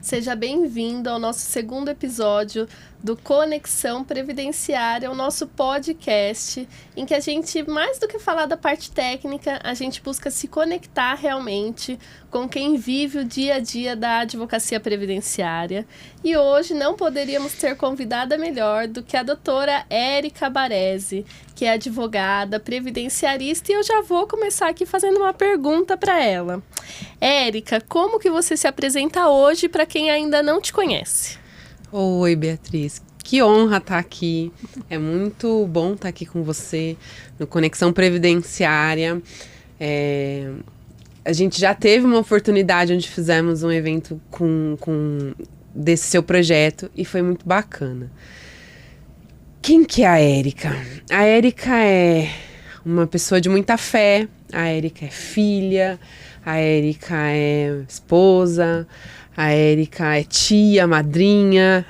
Seja bem-vindo ao nosso segundo episódio do Conexão Previdenciária, o nosso podcast, em que a gente, mais do que falar da parte técnica, a gente busca se conectar realmente com quem vive o dia a dia da advocacia previdenciária. E hoje não poderíamos ter convidada melhor do que a doutora Érica Baresi, que é advogada previdenciarista, e eu já vou começar aqui fazendo uma pergunta para ela. Érica, como que você se apresenta hoje para quem ainda não te conhece? Oi, Beatriz. Que honra estar aqui. É muito bom estar aqui com você no Conexão Previdenciária. A gente já teve uma oportunidade onde fizemos um evento desse seu projeto e foi muito bacana. Quem que é a Érica? A Érica é uma pessoa de muita fé, a Érica é filha, a Érica é esposa, a Érica é tia, madrinha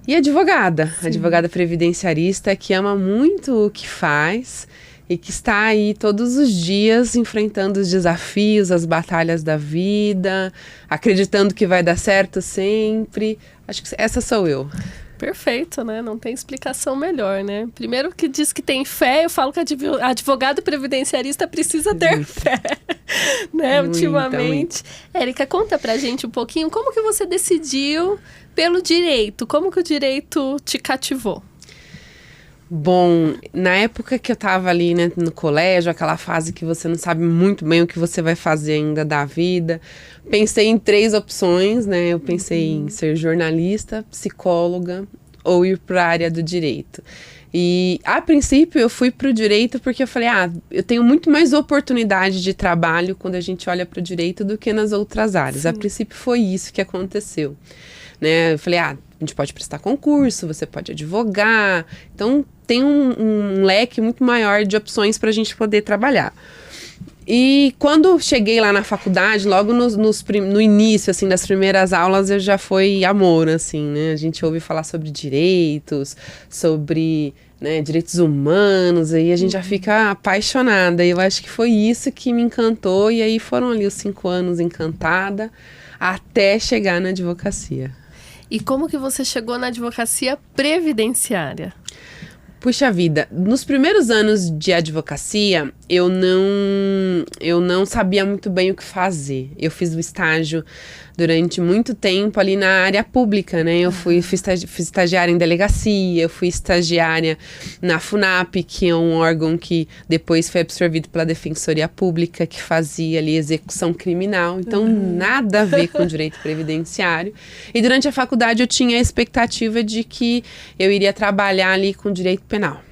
e advogada. Sim. Advogada previdenciarista que ama muito o que faz e que está aí todos os dias enfrentando os desafios, as batalhas da vida, acreditando que vai dar certo sempre. Acho que essa sou eu. Perfeito, né? Não tem explicação melhor, né? Primeiro que diz que tem fé, eu falo que advogado previdenciarista precisa ter fé, né? Ultimamente. Érica, conta pra gente um pouquinho como que você decidiu pelo direito, como que o direito te cativou? Bom, na época que eu tava ali, né, no colégio, aquela fase que você não sabe muito bem o que você vai fazer ainda da vida, pensei em 3 opções, né? Eu pensei em ser jornalista, psicóloga ou ir para a área do direito. E, a princípio, eu fui para o direito porque eu falei, eu tenho muito mais oportunidade de trabalho quando a gente olha para o direito do que nas outras áreas. Sim. A princípio, foi isso que aconteceu, né? Eu falei, a gente pode prestar concurso, você pode advogar, então tem um leque muito maior de opções para a gente poder trabalhar. E quando cheguei lá na faculdade, logo no início, assim, das primeiras aulas, eu já foi amor, assim, né? A gente ouve falar sobre direitos, sobre, né, direitos humanos, aí a gente já fica apaixonada. E eu acho que foi isso que me encantou, e aí foram ali os 5 anos encantada, até chegar na advocacia. E como que você chegou na advocacia previdenciária? Puxa vida, nos primeiros anos de advocacia, eu não sabia muito bem o que fazer. Eu fiz o estágio durante muito tempo ali na área pública, né? Eu fiz estagiária em delegacia, eu fui estagiária na FUNAP, que é um órgão que depois foi absorvido pela Defensoria Pública, que fazia ali execução criminal. Então, nada a ver com direito previdenciário. E durante a faculdade eu tinha a expectativa de que eu iria trabalhar ali com direito penal.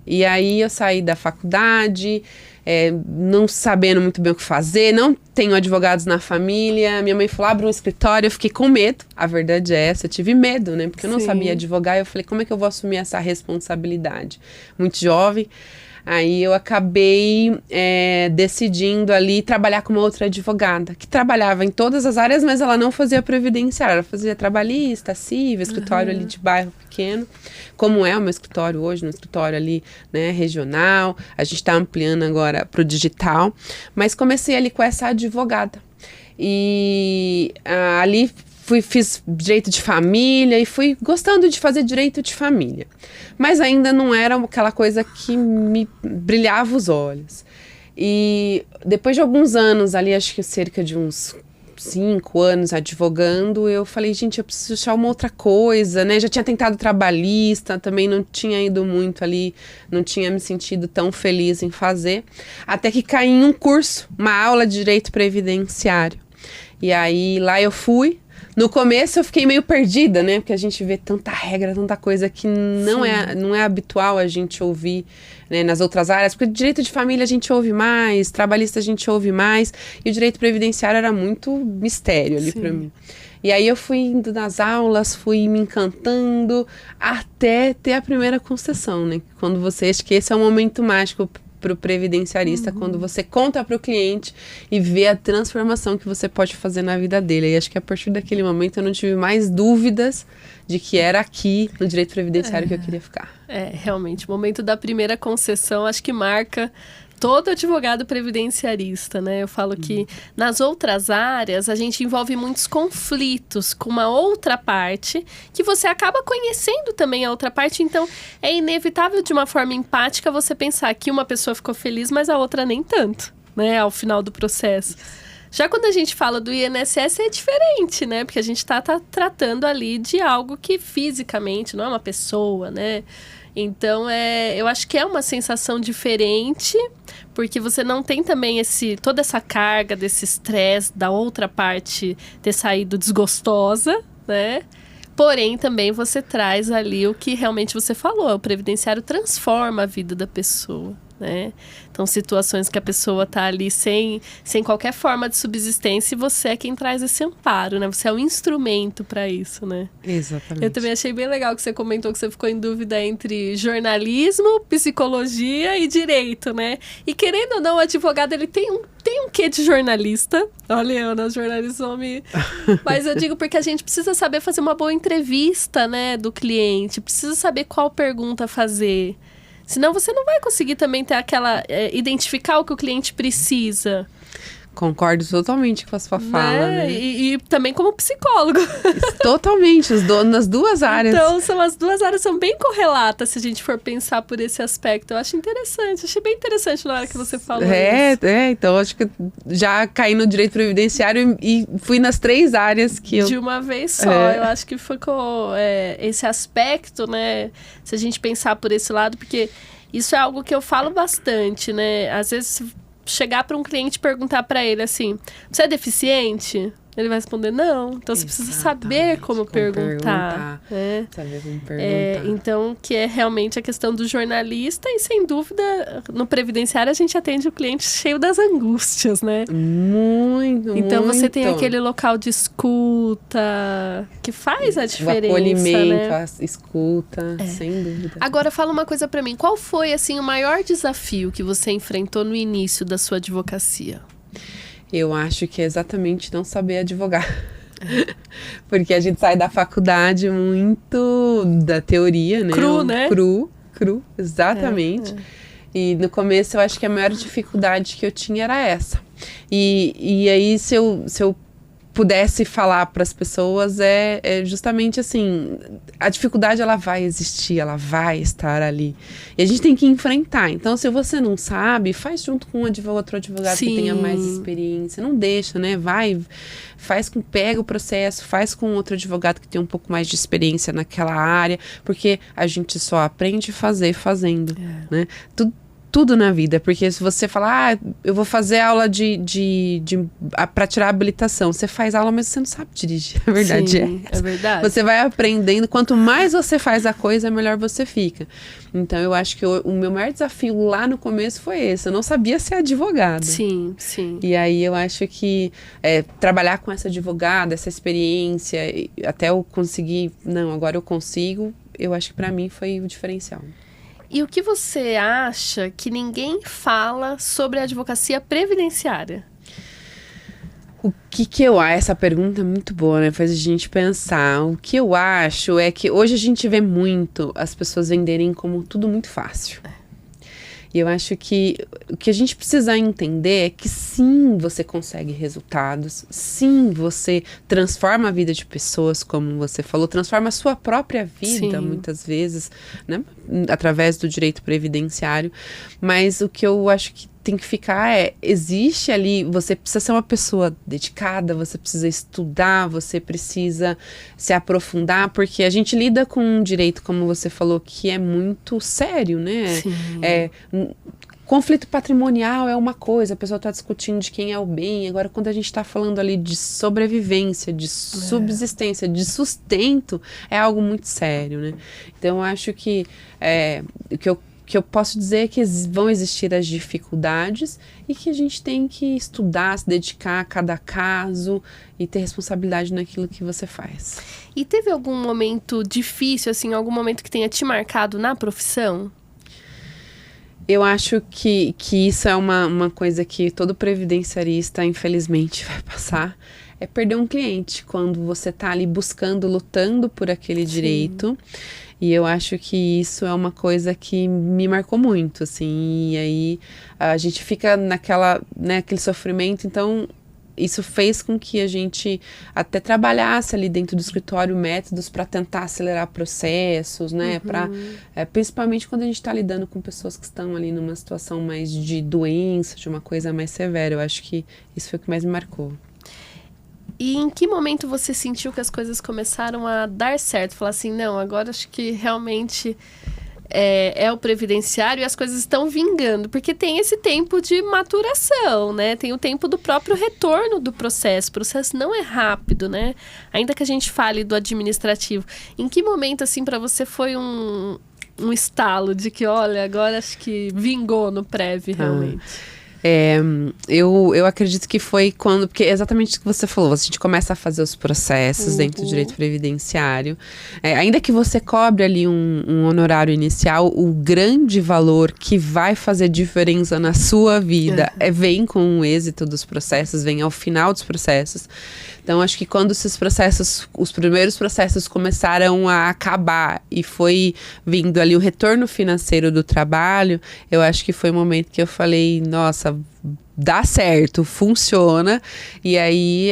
E aí eu saí da faculdade, não sabendo muito bem o que fazer, não tenho advogados na família. Minha mãe falou, abre um escritório, eu fiquei com medo. A verdade é essa, eu tive medo, né? Porque eu não sabia advogar, eu falei, como é que eu vou assumir essa responsabilidade? Muito jovem. Aí eu acabei decidindo ali trabalhar com uma outra advogada, que trabalhava em todas as áreas, mas ela não fazia previdenciária, ela fazia trabalhista, civil, escritório ali de bairro pequeno, como é o meu escritório hoje, no escritório ali, né, regional. A gente está ampliando agora para o digital, mas comecei ali com essa advogada. E ali fiz direito de família e fui gostando de fazer direito de família. Mas ainda não era aquela coisa que me brilhava os olhos. E depois de alguns anos, ali acho que cerca de uns 5 anos advogando, eu falei, gente, eu preciso achar uma outra coisa, né? Já tinha tentado trabalhista, também não tinha ido muito ali, não tinha me sentido tão feliz em fazer. Até que caí em um curso, uma aula de direito previdenciário. E aí lá eu fui. No começo eu fiquei meio perdida, né? Porque a gente vê tanta regra, tanta coisa que não é habitual a gente ouvir, né, nas outras áreas. Porque direito de família a gente ouve mais, trabalhista a gente ouve mais. E o direito previdenciário era muito mistério ali pra mim. E aí eu fui indo nas aulas, fui me encantando até ter a primeira concessão, né? Quando acho que esse é um momento mágico para o previdenciarista, quando você conta para o cliente e vê a transformação que você pode fazer na vida dele. E acho que a partir daquele momento eu não tive mais dúvidas de que era aqui no direito previdenciário que eu queria ficar. Realmente, o momento da primeira concessão acho que marca todo advogado previdenciarista, né? Eu falo que nas outras áreas a gente envolve muitos conflitos com uma outra parte que você acaba conhecendo também a outra parte, então é inevitável de uma forma empática você pensar que uma pessoa ficou feliz, mas a outra nem tanto, né? Ao final do processo. Já quando a gente fala do INSS é diferente, né? Porque a gente tá tratando ali de algo que fisicamente não é uma pessoa, né? Então, eu acho que é uma sensação diferente, porque você não tem também toda essa carga desse estresse da outra parte ter saído desgostosa, né? Porém, também você traz ali o que realmente você falou, o previdenciário transforma a vida da pessoa, né? Então, situações que a pessoa está ali sem qualquer forma de subsistência e você é quem traz esse amparo, né? Você é um instrumento para isso, né? Exatamente. Eu também achei bem legal que você comentou que você ficou em dúvida entre jornalismo, psicologia e direito, né? E querendo ou não, o advogado, ele tem um quê de jornalista. Olha, Ana, os jornalistas vão me... Mas eu digo porque a gente precisa saber fazer uma boa entrevista, né, do cliente. Precisa saber qual pergunta fazer. Senão você não vai conseguir também ter identificar o que o cliente precisa. Concordo totalmente com a sua fala, né? E também como psicólogo. Totalmente, nas duas áreas. Então, as duas áreas são bem correlatas, se a gente for pensar por esse aspecto. Eu acho interessante, achei bem interessante na hora que você falou isso. Então acho que já caí no direito previdenciário e fui nas 3 áreas que eu... De uma vez só, eu acho que ficou esse aspecto, né? Se a gente pensar por esse lado, porque isso é algo que eu falo bastante, né? Às vezes... chegar para um cliente e perguntar para ele assim, você é deficiente? Ele vai responder não. Então, você precisa saber como perguntar. Né? Saber como perguntar. Então, que é realmente a questão do jornalista e, sem dúvida, no previdenciário a gente atende o cliente cheio das angústias, né? Muito, então, muito. você tem aquele local de escuta que faz a diferença, o acolhimento, né? a escuta, sem dúvida. Agora, fala uma coisa para mim. Qual foi, assim, o maior desafio que você enfrentou no início da sua advocacia? Eu acho que é exatamente não saber advogar. Porque a gente sai da faculdade muito da teoria, né? Cru, né? Cru, exatamente. E no começo eu acho que a maior dificuldade que eu tinha era essa. E aí se eu pudesse falar para as pessoas é justamente assim, a dificuldade ela vai existir, ela vai estar ali. E a gente tem que enfrentar. Então, se você não sabe, faz junto com outro advogado que tenha mais experiência. Não deixa, né? Pega o processo, faz com outro advogado que tem um pouco mais de experiência naquela área, porque a gente só aprende fazendo, né? Tudo na vida, porque se você falar, eu vou fazer aula para tirar a habilitação, você faz aula, mas você não sabe dirigir, a verdade é verdade. Você vai aprendendo, quanto mais você faz a coisa, melhor você fica. Então, eu acho que o meu maior desafio lá no começo foi esse, eu não sabia ser advogada. Sim. E aí, eu acho que trabalhar com essa advogada, essa experiência, até eu conseguir, agora eu consigo, eu acho que para mim foi o diferencial. E o que você acha que ninguém fala sobre a advocacia previdenciária? O que eu acho? Essa pergunta é muito boa, né? Faz a gente pensar. O que eu acho é que hoje a gente vê muito as pessoas venderem como tudo muito fácil. E eu acho que o que a gente precisa entender é que sim, você consegue resultados, sim, você transforma a vida de pessoas, como você falou, transforma a sua própria vida, muitas vezes, né, através do direito previdenciário, mas o que eu acho que tem que ficar existe ali, você precisa ser uma pessoa dedicada, você precisa estudar, você precisa se aprofundar, porque a gente lida com um direito, como você falou, que é muito sério, né? Conflito patrimonial é uma coisa, a pessoa está discutindo de quem é o bem, agora quando a gente está falando ali de sobrevivência, de subsistência, de sustento, é algo muito sério, né? Então eu acho que o que eu posso dizer é que vão existir as dificuldades e que a gente tem que estudar, se dedicar a cada caso e ter responsabilidade naquilo que você faz. E teve algum momento difícil, assim, algum momento que tenha te marcado na profissão? Eu acho que isso é uma coisa que todo previdenciarista, infelizmente, vai passar. é perder um cliente, quando você tá ali buscando, lutando por aquele direito. E eu acho que isso é uma coisa que me marcou muito, assim, e aí a gente fica naquela, né, aquele sofrimento, então isso fez com que a gente até trabalhasse ali dentro do escritório métodos para tentar acelerar processos, né, principalmente quando a gente está lidando com pessoas que estão ali numa situação mais de doença, de uma coisa mais severa. Eu acho que isso foi o que mais me marcou. E em que momento você sentiu que as coisas começaram a dar certo? Falar assim, não, agora acho que realmente é o previdenciário e as coisas estão vingando. Porque tem esse tempo de maturação, né? Tem o tempo do próprio retorno do processo. O processo não é rápido, né? Ainda que a gente fale do administrativo. Em que momento, assim, para você foi um estalo de que, olha, agora acho que vingou no Prev, realmente? Eu acredito que foi quando, porque é exatamente o que você falou, a gente começa a fazer os processos dentro do direito previdenciário, ainda que você cobre ali um honorário inicial, o grande valor que vai fazer diferença na sua vida vem com o êxito dos processos, vem ao final dos processos. Então, acho que quando esses processos, os primeiros processos começaram a acabar e foi vindo ali o retorno financeiro do trabalho, eu acho que foi o momento que eu falei, nossa, dá certo, funciona, e aí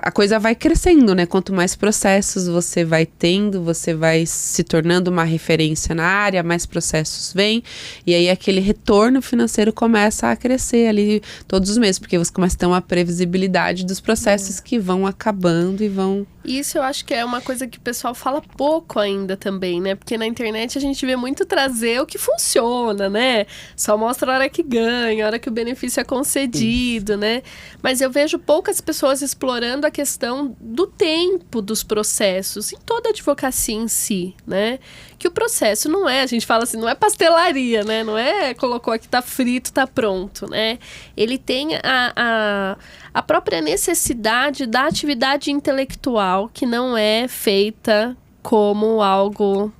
a coisa vai crescendo, né? Quanto mais processos você vai tendo, você vai se tornando uma referência na área, mais processos vêm, e aí aquele retorno financeiro começa a crescer ali todos os meses, porque você começa a ter uma previsibilidade dos processos que vão acabando e vão... Isso eu acho que é uma coisa que o pessoal fala pouco ainda também, né? Porque na internet a gente vê muito trazer o que funciona, né? Só mostra a hora que ganha, a hora que o benefício é concedido, né? Mas eu vejo poucas pessoas explorando a questão do tempo dos processos, em toda a advocacia em si, né? Que o processo não é, a gente fala assim, não é pastelaria, né? Não é colocou aqui, tá frito, tá pronto, né? Ele tem a própria necessidade da atividade intelectual, que não é feita como algo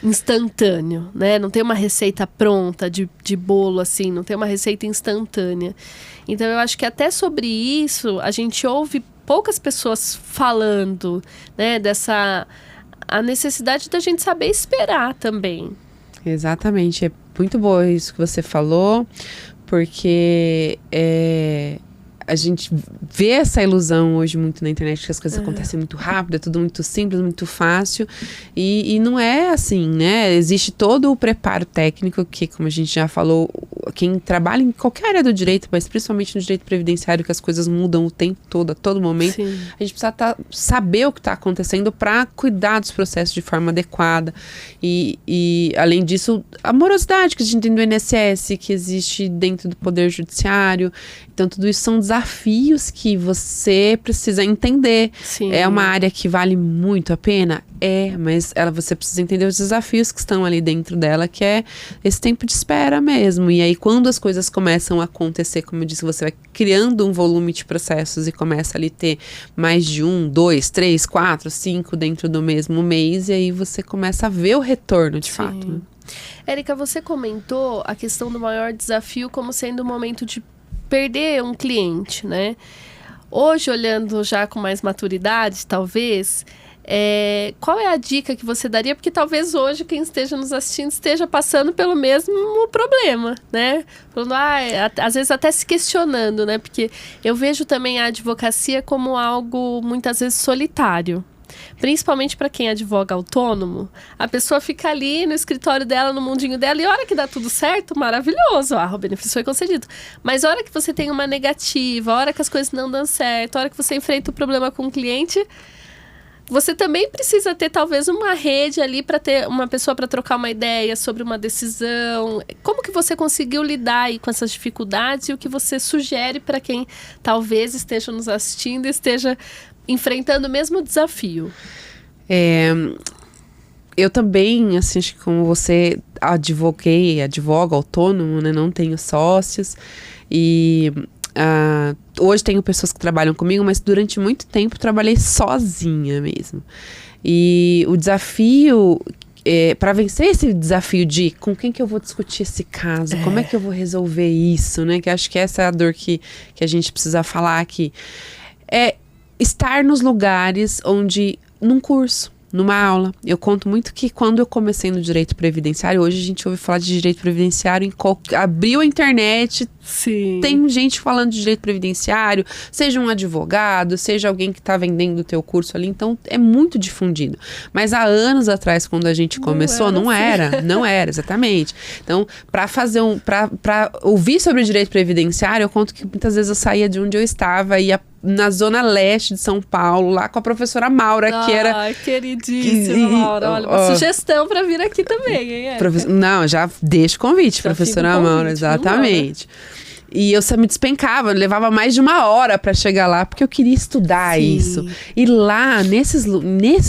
instantâneo, né? Não tem uma receita pronta de bolo, assim, não tem uma receita instantânea. Então, eu acho que até sobre isso, a gente ouve poucas pessoas falando, né? A necessidade da gente saber esperar também. Exatamente, é muito bom isso que você falou, porque a gente vê essa ilusão hoje muito na internet, que as coisas acontecem muito rápido, é tudo muito simples, muito fácil, e não é assim, né? Existe todo o preparo técnico que, como a gente já falou, quem trabalha em qualquer área do direito, mas principalmente no direito previdenciário, que as coisas mudam o tempo todo, a todo momento, Sim. A gente precisa saber o que está acontecendo para cuidar dos processos de forma adequada. E, além disso, a morosidade que a gente tem do INSS, que existe dentro do Poder Judiciário. Então, tudo isso são desafios que você precisa entender. Sim. É uma área que vale muito a pena? Mas você precisa entender os desafios que estão ali dentro dela, que é esse tempo de espera mesmo. E aí, quando as coisas começam a acontecer, como eu disse, você vai criando um volume de processos e começa ali ter mais de 1, 2, 3, 4, 5 dentro do mesmo mês, e aí você começa a ver o retorno de fato. Né? Érica, você comentou a questão do maior desafio como sendo o momento de perder um cliente, né? Hoje, olhando já com mais maturidade, talvez, qual é a dica que você daria? Porque talvez hoje quem esteja nos assistindo esteja passando pelo mesmo problema, né? Falando, às vezes até se questionando, né? Porque eu vejo também a advocacia como algo muitas vezes solitário. Principalmente para quem advoga autônomo, a pessoa fica ali no escritório dela, no mundinho dela, e a hora que dá tudo certo, maravilhoso, o benefício foi concedido. Mas a hora que você tem uma negativa, a hora que as coisas não dão certo, a hora que você enfrenta o problema com o cliente, você também precisa ter talvez uma rede ali para ter uma pessoa para trocar uma ideia sobre uma decisão. Como que você conseguiu lidar aí com essas dificuldades e o que você sugere para quem talvez esteja nos assistindo e esteja enfrentando o mesmo desafio? Eu também, assim, acho que como você advogo autônomo, né? Não tenho sócios. E hoje tenho pessoas que trabalham comigo, mas durante muito tempo trabalhei sozinha mesmo. E o desafio... para vencer esse desafio de com quem que eu vou discutir esse caso, como é que eu vou resolver isso, né? Que acho que essa é a dor que a gente precisa falar aqui. é estar nos lugares onde, num curso, numa aula. Eu conto muito que quando eu comecei no direito previdenciário, hoje a gente ouve falar de direito previdenciário abriu a internet, Sim. tem gente falando de direito previdenciário, seja um advogado, seja alguém que está vendendo o teu curso ali, então é muito difundido. Mas há anos atrás, quando a gente começou, não era, exatamente. Então, para ouvir sobre direito previdenciário, eu conto que muitas vezes eu saía de onde eu estava e ia na zona leste de São Paulo, lá com a professora Maura, que era... Ai, queridíssima Maura. Olha, uma sugestão para vir aqui também, hein? Não, já deixa o convite, Já professora fica o Maura, convite, exatamente. E eu me despencava, levava mais de 1 hora para chegar lá, porque eu queria estudar isso. E lá, nesses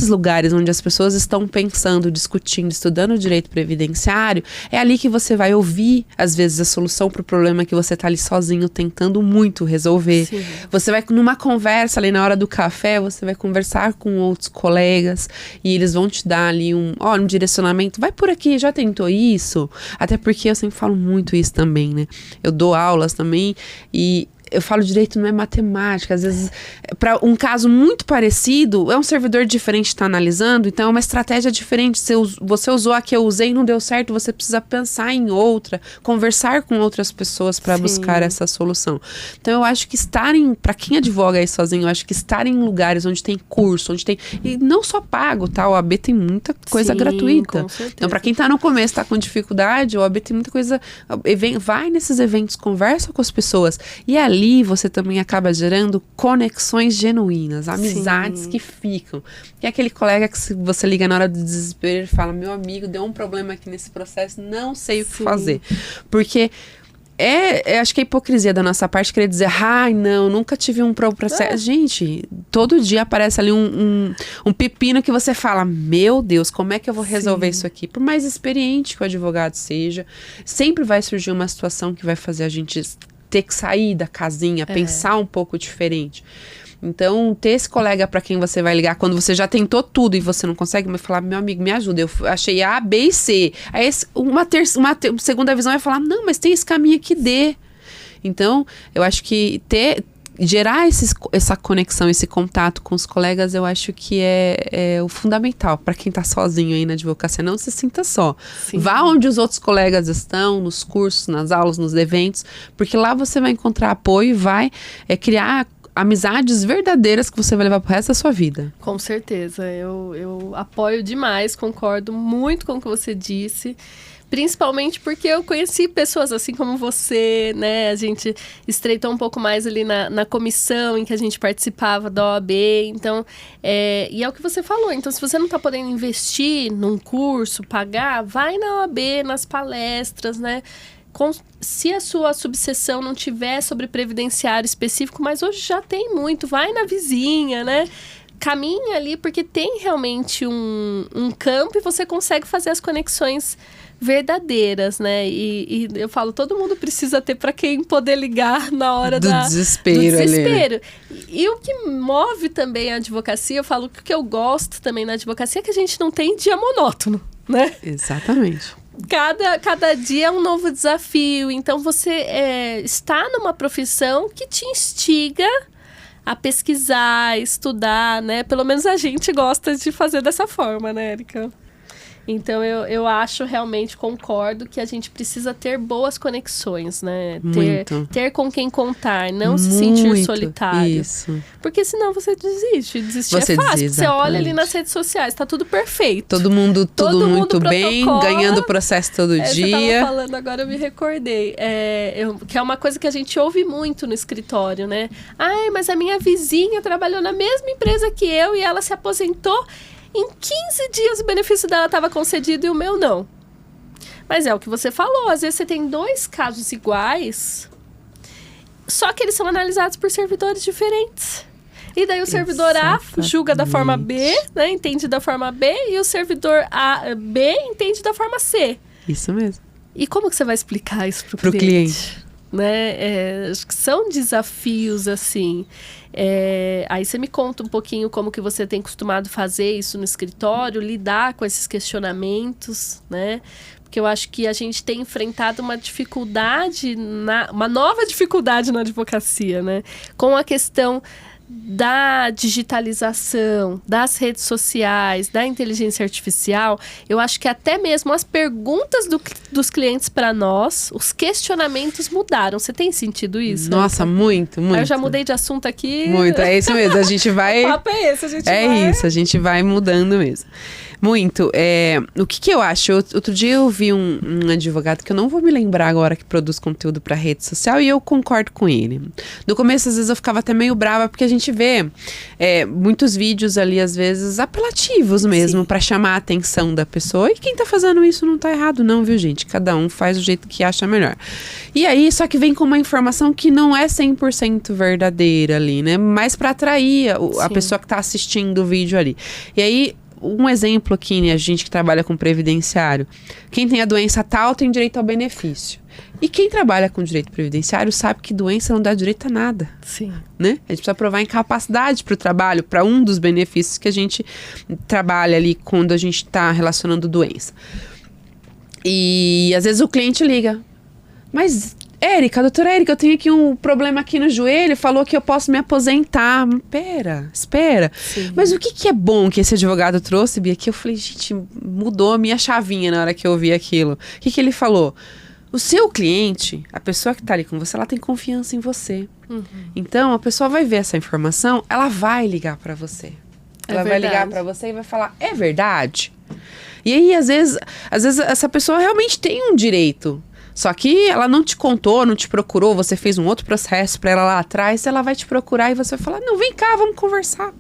lugares onde as pessoas estão pensando, discutindo, estudando o direito previdenciário, é ali que você vai ouvir, às vezes, a solução para o problema que você tá ali sozinho, tentando muito resolver. Sim. Você vai, numa conversa ali na hora do café, você vai conversar com outros colegas e eles vão te dar ali um direcionamento. Vai por aqui, já tentou isso? Até porque eu sempre falo muito isso também, né? Eu dou aulas também e eu falo direito, não é matemática. Às vezes, para um caso muito parecido, é um servidor diferente que está analisando, então é uma estratégia diferente. Você usou a que eu usei e não deu certo, você precisa pensar em outra, conversar com outras pessoas para buscar essa solução. Então, eu acho que para quem advoga aí sozinho, eu acho que estar em lugares onde tem curso, onde tem... E não só pago, tá? O OAB tem muita coisa gratuita. Então, para quem está no começo, está com dificuldade, o OAB tem muita coisa... Vai nesses eventos, conversa com as pessoas. E ali você também acaba gerando conexões genuínas, amizades que ficam. E aquele colega que você liga na hora do desespero e fala, meu amigo, deu um problema aqui nesse processo, não sei o que fazer. Porque acho que é hipocrisia da nossa parte querer dizer, não, nunca tive um processo. Gente, todo dia aparece ali um pepino que você fala, meu Deus, como é que eu vou resolver isso aqui? Por mais experiente que o advogado seja, sempre vai surgir uma situação que vai fazer a gente ter que sair da casinha, pensar um pouco diferente. Então, ter esse colega para quem você vai ligar quando você já tentou tudo e você não consegue, mas falar, meu amigo, me ajuda, eu achei A, B e C. Aí uma segunda visão vai falar, não, mas tem esse caminho aqui D. Então, eu acho que gerar essa conexão, esse contato com os colegas, eu acho que é o fundamental para quem está sozinho aí na advocacia. Não se sinta só. Sim. Vá onde os outros colegas estão, nos cursos, nas aulas, nos eventos, porque lá você vai encontrar apoio e vai criar amizades verdadeiras que você vai levar pro resto da sua vida. Com certeza. Eu apoio demais, concordo muito com o que você disse. Principalmente porque eu conheci pessoas assim como você, né? A gente estreitou um pouco mais ali na comissão em que a gente participava da OAB. Então, e é o que você falou. Então, se você não está podendo investir num curso, pagar, vai na OAB, nas palestras, né? Se a sua subseção não tiver sobre previdenciário específico, mas hoje já tem muito, vai na vizinha, né? Caminha ali, porque tem realmente um campo e você consegue fazer as conexões verdadeiras, né? E eu falo, todo mundo precisa ter para quem poder ligar na hora do desespero. Ali. E o que move também a advocacia, eu falo que o que eu gosto também na advocacia é que a gente não tem dia monótono, né? Exatamente. Cada dia é um novo desafio. Então, você está numa profissão que te instiga a pesquisar, estudar, né? Pelo menos a gente gosta de fazer dessa forma, né, Érica? Então, eu acho, realmente, concordo que a gente precisa ter boas conexões, né? Ter com quem contar, não se sentir solitário. Isso. Porque senão você desiste. Desistir é fácil. Você olha ali nas redes sociais, tá tudo perfeito. Todo mundo muito bem, ganhando processo todo dia. Você tava falando, agora eu me recordei. Que é uma coisa que a gente ouve muito no escritório, né? Ai, mas a minha vizinha trabalhou na mesma empresa que eu e ela se aposentou. Em 15 dias o benefício dela estava concedido e o meu não. Mas é o que você falou, às vezes você tem 2 casos iguais, só que eles são analisados por servidores diferentes. E daí o servidor A julga da forma B, né, entende da forma B, e o servidor B entende da forma C. Isso mesmo. E como que você vai explicar isso pro cliente? Né? Acho que são desafios, assim. Aí você me conta um pouquinho como que você tem costumado fazer isso no escritório, lidar com esses questionamentos, né? Porque eu acho que a gente tem enfrentado uma dificuldade, uma nova dificuldade na advocacia, né? Com a questão da digitalização, das redes sociais, da inteligência artificial, eu acho que até mesmo as perguntas dos clientes para nós, os questionamentos mudaram. Você tem sentido isso? Nossa, muito, muito. Eu já mudei de assunto aqui. Muito, é isso mesmo. A gente vai... O papo é esse, isso, a gente vai mudando mesmo. Muito. O que eu acho? Outro dia eu vi um advogado que eu não vou me lembrar agora, que produz conteúdo para rede social, e eu concordo com ele. No começo, às vezes, eu ficava até meio brava, porque a gente vê muitos vídeos ali, às vezes, apelativos mesmo, para chamar a atenção da pessoa. E quem tá fazendo isso não tá errado não, viu, gente? Cada um faz do jeito que acha melhor. E aí, só que vem com uma informação que não é 100% verdadeira ali, né? Mas para atrair a pessoa que tá assistindo o vídeo ali. E aí, um exemplo aqui, né, a gente que trabalha com previdenciário. Quem tem a doença tal tem direito ao benefício. E quem trabalha com direito previdenciário sabe que doença não dá direito a nada. Sim. Né? A gente precisa provar incapacidade para o trabalho, para um dos benefícios que a gente trabalha ali quando a gente está relacionando doença. E às vezes o cliente liga. Mas... doutora Érica, eu tenho aqui um problema aqui no joelho, falou que eu posso me aposentar. Espera. Sim. Mas o que é bom que esse advogado trouxe, Bia? Que eu falei, gente, mudou a minha chavinha na hora que eu ouvi aquilo. O que ele falou? O seu cliente, a pessoa que tá ali com você, ela tem confiança em você. Uhum. Então, a pessoa vai ver essa informação, ela vai ligar pra você. Ela vai ligar pra você e vai falar, é verdade? E aí, às vezes essa pessoa realmente tem um direito. Só que ela não te contou, não te procurou, você fez um outro processo pra ela lá atrás, ela vai te procurar e você vai falar, não, vem cá, vamos conversar.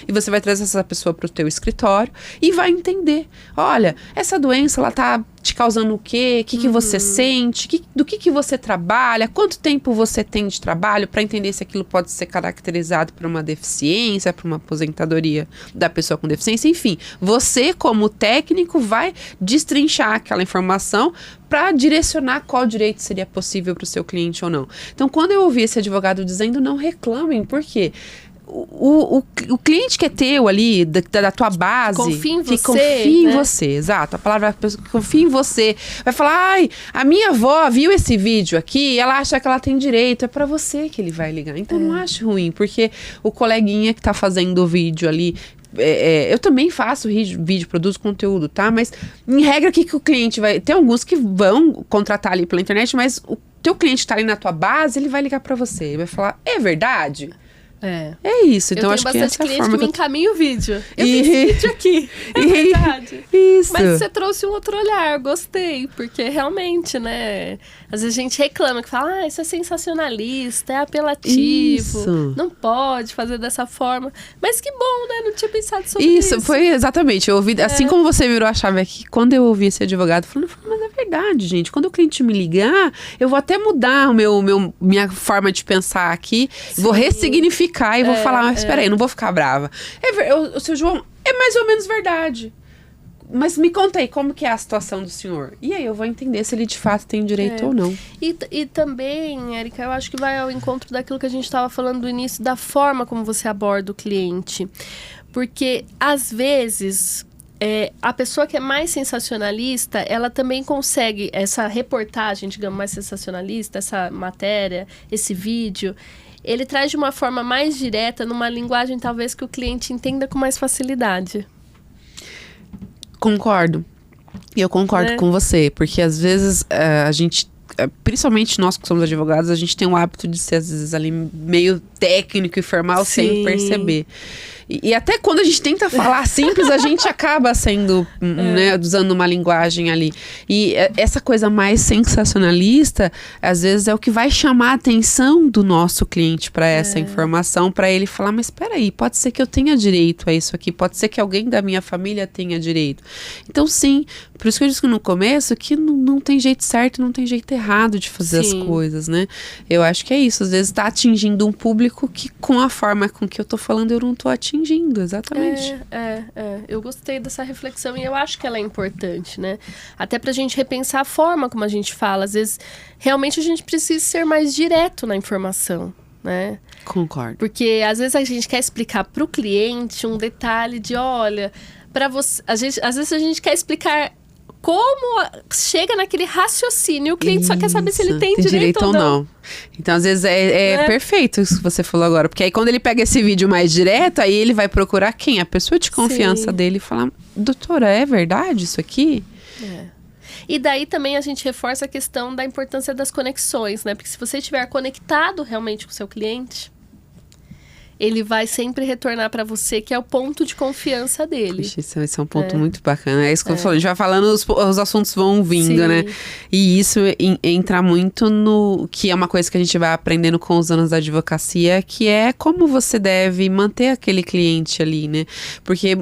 E você vai trazer essa pessoa pro teu escritório e vai entender. Olha, essa doença, ela tá te causando o quê? O que você sente? Do que você trabalha? Quanto tempo você tem de trabalho para entender se aquilo pode ser caracterizado por uma deficiência, por uma aposentadoria da pessoa com deficiência? Enfim, você como técnico vai destrinchar aquela informação para direcionar qual direito seria possível para o seu cliente ou não. Então, quando eu ouvi esse advogado dizendo, não reclamem, por quê? O cliente que é teu ali, da tua base... Confia em você, confia em você, exato. A palavra confia em você. Vai falar, ai, a minha avó viu esse vídeo aqui, ela acha que ela tem direito. É pra você que ele vai ligar. Então, não acho ruim, porque o coleguinha que tá fazendo o vídeo ali... eu também faço vídeo, produzo conteúdo, tá? Mas, em regra, o que o cliente vai... Tem alguns que vão contratar ali pela internet, mas o teu cliente tá ali na tua base, ele vai ligar pra você. Ele vai falar, é verdade? É isso, então acho que essa é a forma que me encaminha o vídeo. Eu fiz esse vídeo aqui, é verdade. Isso. Mas você trouxe um outro olhar, gostei, porque realmente, né, às vezes a gente reclama, que fala, isso é sensacionalista, é apelativo, não pode fazer dessa forma. Mas que bom, né, não tinha pensado sobre isso. Isso, foi exatamente, eu ouvi, assim como você virou a chave aqui, quando eu ouvi esse advogado, falando, mas é verdade, gente, quando o cliente me ligar, eu vou até mudar minha forma de pensar aqui, vou ressignificar e vou falar, mas espera aí, não vou ficar brava. O seu João, é mais ou menos verdade. Mas me conta aí, como que é a situação do senhor? E aí eu vou entender se ele de fato tem direito ou não. E também, Érica, eu acho que vai ao encontro daquilo que a gente estava falando do início, da forma como você aborda o cliente. Porque, às vezes... a pessoa que é mais sensacionalista, ela também consegue, essa reportagem, digamos, mais sensacionalista, essa matéria, esse vídeo, ele traz de uma forma mais direta, numa linguagem talvez que o cliente entenda com mais facilidade. Concordo. E eu concordo com você, porque às vezes a gente, principalmente nós que somos advogados, a gente tem o hábito de ser às vezes ali meio técnico e formal sem perceber. E até quando a gente tenta falar simples, a gente acaba sendo, né, usando uma linguagem ali. E essa coisa mais sensacionalista, às vezes é o que vai chamar a atenção do nosso cliente para essa informação, para ele falar, mas espera aí, pode ser que eu tenha direito a isso aqui, pode ser que alguém da minha família tenha direito. Então, sim, por isso que eu disse no começo que não tem jeito certo, não tem jeito errado de fazer as coisas, né? Eu acho que é isso, às vezes tá atingindo um público que com a forma com que eu tô falando, eu não tô atingindo. Exatamente. Eu gostei dessa reflexão e eu acho que ela é importante, né? Até pra gente repensar a forma como a gente fala. Às vezes, realmente a gente precisa ser mais direto na informação, né? Concordo. Porque às vezes a gente quer explicar pro cliente um detalhe de, olha, pra você... Às vezes a gente quer explicar como chega naquele raciocínio, o cliente só quer saber se ele tem direito ou não. Então, às vezes, é perfeito isso que você falou agora. Porque aí, quando ele pega esse vídeo mais direto, aí ele vai procurar quem? A pessoa de confiança dele e falar, doutora, é verdade isso aqui? E daí também a gente reforça a questão da importância das conexões, né? Porque se você estiver conectado realmente com o seu cliente, ele vai sempre retornar para você, que é o ponto de confiança dele. Esse é um ponto muito bacana. É isso que eu falo, a gente vai falando, os assuntos vão vindo, né? E isso entra muito no... que é uma coisa que a gente vai aprendendo com os anos da advocacia, que é como você deve manter aquele cliente ali, né? Porque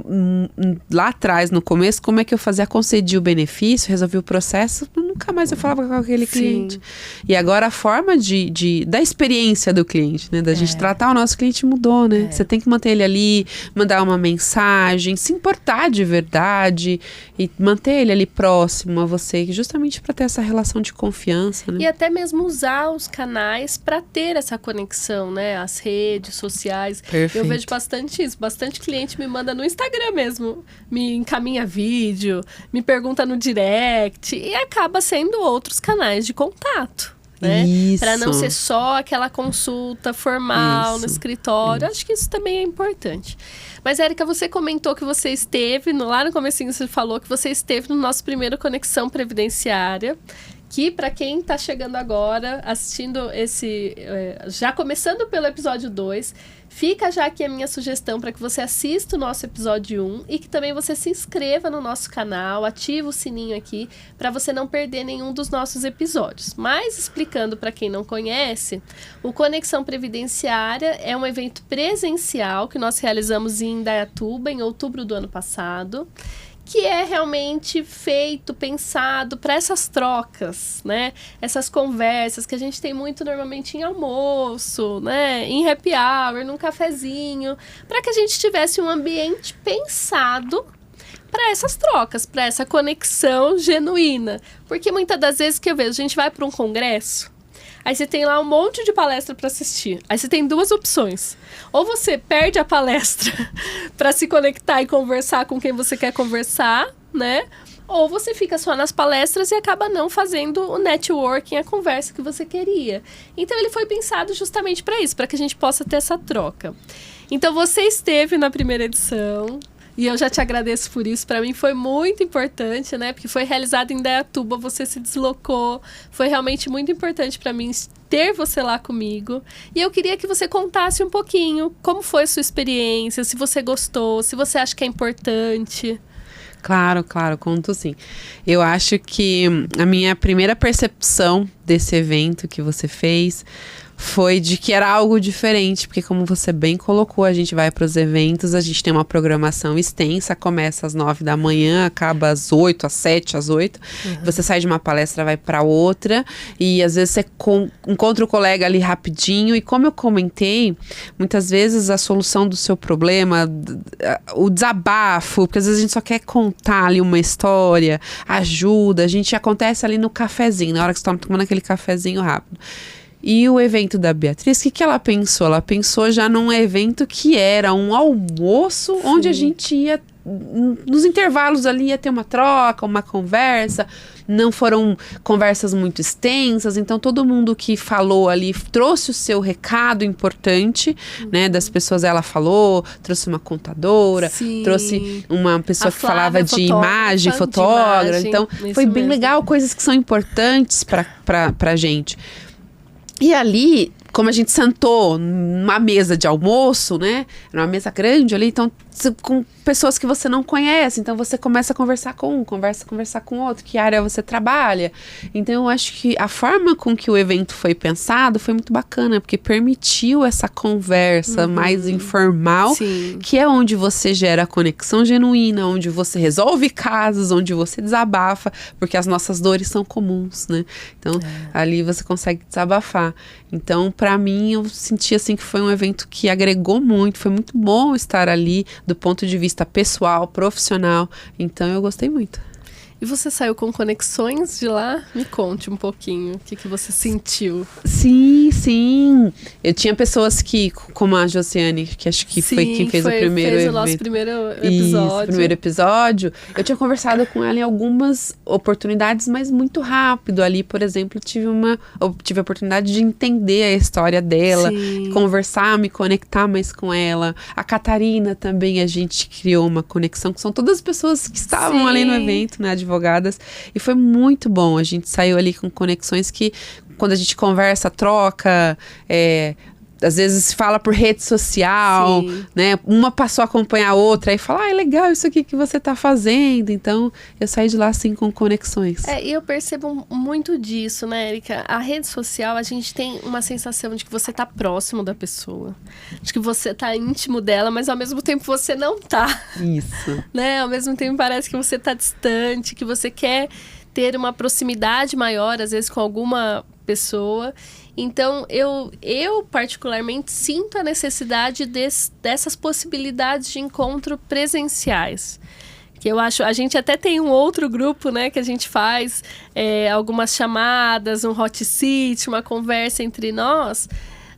lá atrás, no começo, como é que eu fazia? Concedi o benefício, resolvi o processo, nunca mais eu falava com aquele cliente. E agora a forma da experiência do cliente, né? Da gente tratar o nosso cliente mudou. Né? Você tem que manter ele ali, mandar uma mensagem, se importar de verdade e manter ele ali próximo a você, justamente para ter essa relação de confiança, né? E até mesmo usar os canais para ter essa conexão, né? As redes sociais. Perfeito. Eu vejo bastante isso. Bastante cliente me manda no Instagram mesmo, me encaminha vídeo, me pergunta no direct e acaba sendo outros canais de contato. Né? Para não ser só aquela consulta formal no escritório. Acho que isso também é importante. Mas, Érica, você comentou que você esteve, lá no comecinho você falou que você esteve no nosso primeiro Conexão Previdenciária, que para quem está chegando agora, assistindo já começando pelo episódio 2, fica já aqui a minha sugestão para que você assista o nosso episódio 1 e que também você se inscreva no nosso canal, ativa o sininho aqui para você não perder nenhum dos nossos episódios. Mas explicando para quem não conhece, o Conexão Previdenciária é um evento presencial que nós realizamos em Indaiatuba em outubro do ano passado, que é realmente feito, pensado para essas trocas, né? Essas conversas que a gente tem muito normalmente em almoço, né? Em happy hour, num cafezinho, para que a gente tivesse um ambiente pensado para essas trocas, para essa conexão genuína. Porque muitas das vezes que eu vejo, a gente vai para um congresso, aí você tem lá um monte de palestra para assistir. Aí você tem duas opções. Ou você perde a palestra para se conectar e conversar com quem você quer conversar, né? Ou você fica só nas palestras e acaba não fazendo o networking, a conversa que você queria. Então, ele foi pensado justamente para isso, para que a gente possa ter essa troca. Então, você esteve na primeira edição. E eu já te agradeço por isso. Para mim foi muito importante, né? Porque foi realizado em Indaiatuba, você se deslocou. Foi realmente muito importante para mim ter você lá comigo. E eu queria que você contasse um pouquinho como foi a sua experiência, se você gostou, se você acha que é importante. Claro, conto sim. Eu acho que a minha primeira percepção desse evento que você fez foi de que era algo diferente, porque como você bem colocou, a gente vai para os eventos, a gente tem uma programação extensa, começa às 9 da manhã, acaba às 8, às 7, às 8. Você sai de uma palestra, vai para outra, e às vezes você encontra o colega ali rapidinho, e como eu comentei, muitas vezes a solução do seu problema, o desabafo, porque às vezes a gente só quer contar ali uma história, ajuda, a gente acontece ali no cafezinho, na hora que você está tomando aquele cafezinho rápido. E o evento da Beatriz, o que ela pensou? Ela pensou já num evento que era um almoço, sim, onde a gente ia, nos intervalos ali, ia ter uma troca, uma conversa. Não foram conversas muito extensas, então todo mundo que falou ali trouxe o seu recado importante, né, das pessoas. Ela falou, trouxe uma contadora, sim, trouxe uma pessoa que falava de imagem, fotógrafa. Então foi bem legal, coisas que são importantes pra gente. E ali, como a gente sentou numa mesa de almoço, né? Era uma mesa grande ali, então com pessoas que você não conhece. Então você começa a conversar com um, conversar com outro, que área você trabalha. Então eu acho que a forma com que o evento foi pensado foi muito bacana, porque permitiu essa conversa mais informal, sim, que é onde você gera a conexão genuína, onde você resolve casos, onde você desabafa, porque as nossas dores são comuns, né? Então ali você consegue desabafar. Então, para mim, eu senti assim que foi um evento que agregou muito, foi muito bom estar ali do ponto de vista pessoal, profissional. Então, eu gostei muito. E você saiu com conexões de lá? Me conte um pouquinho o que você sentiu. Sim. Eu tinha pessoas que, como a Josiane, que acho que foi quem fez o primeiro evento. O nosso primeiro episódio. Isso, primeiro episódio. Eu tinha conversado com ela em algumas oportunidades, mas muito rápido. Ali, por exemplo, eu tive a oportunidade de entender a história dela, conversar, me conectar mais com ela. A Catarina também, a gente criou uma conexão, que são todas as pessoas que estavam ali no evento, né, advogadas, e foi muito bom. A gente saiu ali com conexões que, quando a gente conversa, troca, às vezes fala por rede social, né? Uma passou a acompanhar a outra e fala, é legal isso aqui que você tá fazendo. Então, eu saí de lá, assim, com conexões. E eu percebo muito disso, né, Erika? A rede social, a gente tem uma sensação de que você tá próximo da pessoa. De que você tá íntimo dela, mas ao mesmo tempo você não tá. Isso. Né? Ao mesmo tempo parece que você tá distante, que você quer ter uma proximidade maior, às vezes, com alguma pessoa. Então, eu particularmente sinto a necessidade dessas possibilidades de encontro presenciais. Que eu acho, a gente até tem um outro grupo, né, que a gente faz algumas chamadas, um hot seat, uma conversa entre nós.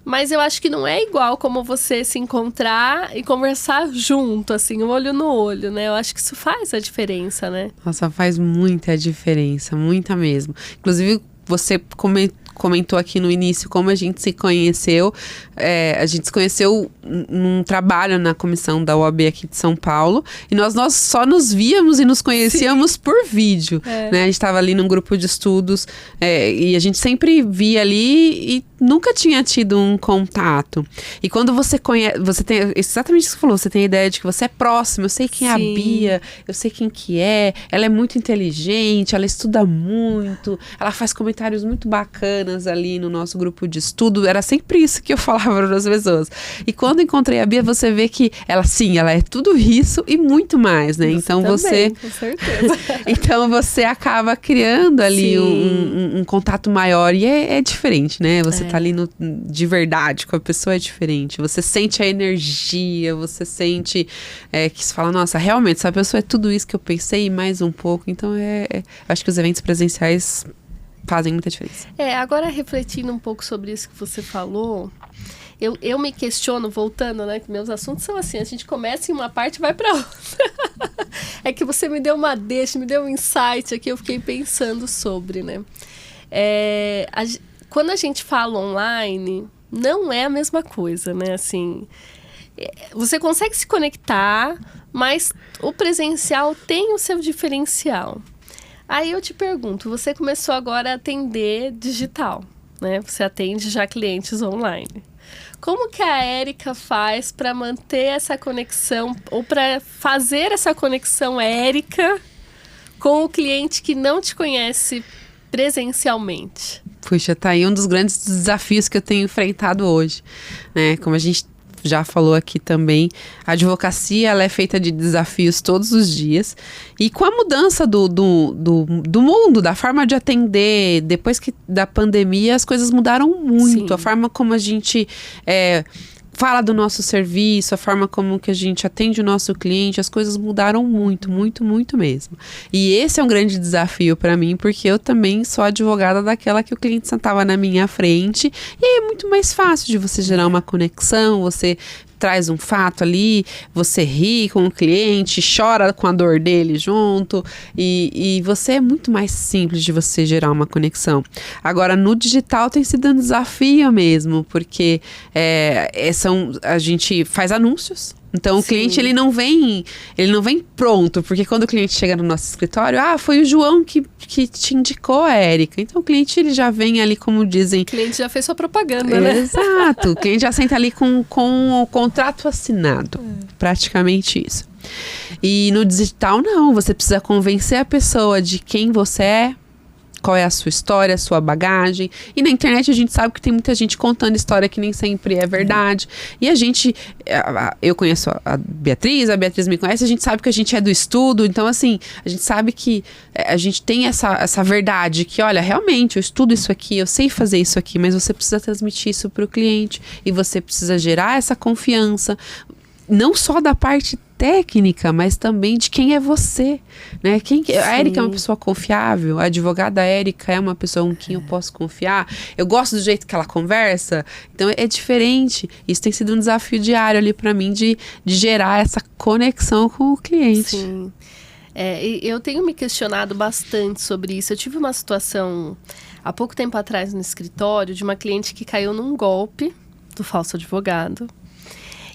Mas eu acho que não é igual como você se encontrar e conversar junto, assim, olho no olho, né? Eu acho que isso faz a diferença, né? Nossa, faz muita diferença, muita mesmo. Inclusive, você comentou aqui no início como a gente se conheceu. A gente se conheceu num trabalho na comissão da OAB aqui de São Paulo. E nós só nos víamos e nos conhecíamos por vídeo. Né? A gente estava ali num grupo de estudos e a gente sempre via ali e nunca tinha tido um contato. E quando você conhece, você tem exatamente isso que você falou, você tem a ideia de que você é próximo. Eu sei quem é a Bia, eu sei quem que é. Ela é muito inteligente, ela estuda muito, ela faz comentários muito bacanas ali no nosso grupo de estudo. Era sempre isso que eu falava para as pessoas. E quando encontrei a Bia, você vê que ela é tudo isso e muito mais, né? Então também, com certeza. Então você acaba criando ali um contato maior e é diferente, né? Você tá ali de verdade com a pessoa, é diferente. Você sente a energia, você sente que você fala, nossa, realmente, essa pessoa é tudo isso que eu pensei e mais um pouco. Então acho que os eventos presenciais fazem muita diferença. Agora refletindo um pouco sobre isso que você falou, eu me questiono, voltando, né, que meus assuntos são assim, a gente começa em uma parte e vai para outra. É que você me deu uma deixa, me deu um insight aqui, eu fiquei pensando sobre, né. Quando a gente fala online, não é a mesma coisa, né, assim, você consegue se conectar, mas o presencial tem o seu diferencial. Aí eu te pergunto, você começou agora a atender digital, né? Você atende já clientes online. Como que a Erika faz para manter essa conexão ou para fazer essa conexão Erika com o cliente que não te conhece presencialmente? Puxa, tá aí um dos grandes desafios que eu tenho enfrentado hoje, né? Como a gente já falou aqui também, a advocacia ela é feita de desafios todos os dias. E com a mudança do mundo, da forma de atender, depois da pandemia, as coisas mudaram muito. Sim. A forma como a gente fala do nosso serviço, a forma como que a gente atende o nosso cliente, as coisas mudaram muito, muito, muito mesmo. E esse é um grande desafio para mim, porque eu também sou advogada daquela que o cliente sentava na minha frente, e aí é muito mais fácil de você gerar uma conexão, você traz um fato ali, você ri com o cliente, chora com a dor dele junto, e você é muito mais simples de você gerar uma conexão. Agora, no digital tem sido um desafio mesmo, porque a gente faz anúncios. Então, o cliente, ele não vem pronto, porque quando o cliente chega no nosso escritório, foi o João que te indicou a Erika. Então, o cliente, ele já vem ali, como dizem... O cliente já fez sua propaganda, né? Exato. O cliente já senta ali com o contrato assinado. Praticamente isso. E no digital, não. Você precisa convencer a pessoa de quem você é, qual é a sua história, a sua bagagem. E na internet a gente sabe que tem muita gente contando história que nem sempre é verdade. E eu conheço a Beatriz me conhece, a gente sabe que a gente é do estudo. Então, assim, a gente sabe que a gente tem essa verdade que, olha, realmente, eu estudo isso aqui, eu sei fazer isso aqui, mas você precisa transmitir isso para o cliente. E você precisa gerar essa confiança, não só da parte técnica, mas também de quem é você, né? A Érica é uma pessoa confiável, a advogada Érica é uma pessoa com quem eu posso confiar. Eu gosto do jeito que ela conversa, então é diferente. Isso tem sido um desafio diário ali para mim de gerar essa conexão com o cliente. Sim. Eu tenho me questionado bastante sobre isso. Eu tive uma situação há pouco tempo atrás no escritório de uma cliente que caiu num golpe do falso advogado.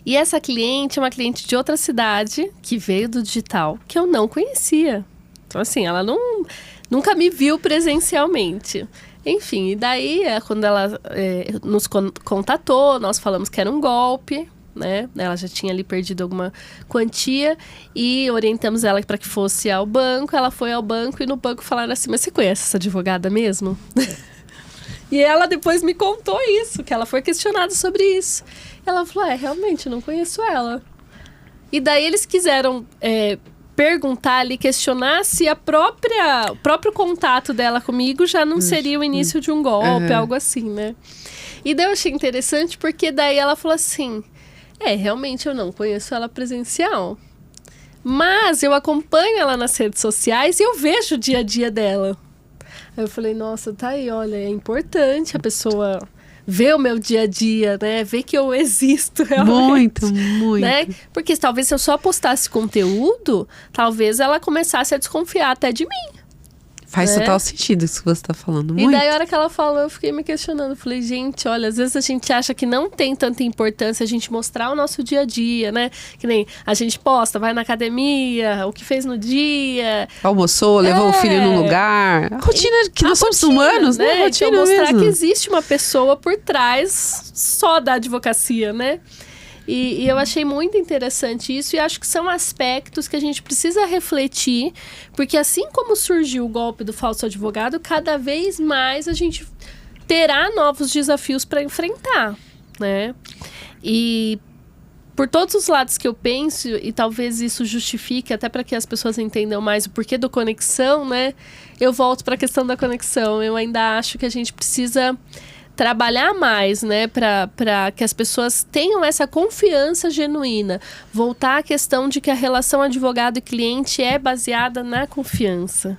E essa cliente é uma cliente de outra cidade que veio do digital, que eu não conhecia. Então, assim, ela nunca me viu presencialmente. Enfim, e daí, quando ela nos contatou, nós falamos que era um golpe, né? Ela já tinha ali perdido alguma quantia e orientamos ela para que fosse ao banco. Ela foi ao banco e no banco falaram assim, mas você conhece essa advogada mesmo? E ela depois me contou isso, que ela foi questionada sobre isso. Ela falou, realmente, eu não conheço ela. E daí eles quiseram perguntar ali, questionar se o próprio contato dela comigo já não seria o início de um golpe, algo assim, né? E daí eu achei interessante, porque daí ela falou assim, realmente eu não conheço ela presencial. Mas eu acompanho ela nas redes sociais e eu vejo o dia a dia dela. Aí eu falei, nossa, tá aí, olha, é importante a pessoa ver o meu dia a dia, né? Ver que eu existo realmente. Muito. Né? Porque talvez se eu só postasse conteúdo, talvez ela começasse a desconfiar até de mim. Faz total sentido isso que você tá falando, muito. E daí, a hora que ela falou, eu fiquei me questionando. Falei, gente, olha, às vezes a gente acha que não tem tanta importância a gente mostrar o nosso dia a dia, né? Que nem a gente posta, vai na academia, o que fez no dia. Almoçou, levou o filho num lugar. A rotina que nós somos humanos, né? Então, mostrar que existe uma pessoa por trás só da advocacia, né? E eu achei muito interessante isso e acho que são aspectos que a gente precisa refletir, porque assim como surgiu o golpe do falso advogado, cada vez mais a gente terá novos desafios para enfrentar, né? E por todos os lados que eu penso, e talvez isso justifique, até para que as pessoas entendam mais o porquê do conexão, né? Eu volto para a questão da conexão. Eu ainda acho que a gente precisa trabalhar mais, né, para que as pessoas tenham essa confiança genuína. Voltar à questão de que a relação advogado e cliente é baseada na confiança.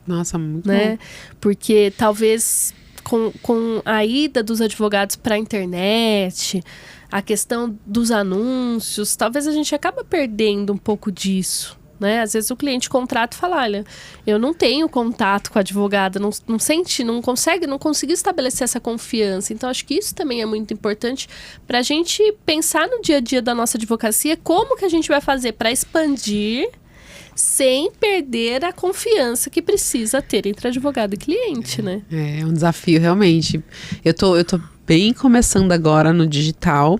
Nossa, muito né? bom. Porque talvez com a ida dos advogados para a internet, a questão dos anúncios, talvez a gente acaba perdendo um pouco disso. Né? Às vezes o cliente contrata e fala, olha, eu não tenho contato com a advogada, não conseguiu estabelecer essa confiança. Então, acho que isso também é muito importante para a gente pensar no dia a dia da nossa advocacia, como que a gente vai fazer para expandir sem perder a confiança que precisa ter entre advogado e cliente, né? É um desafio, realmente. Eu tô bem começando agora no digital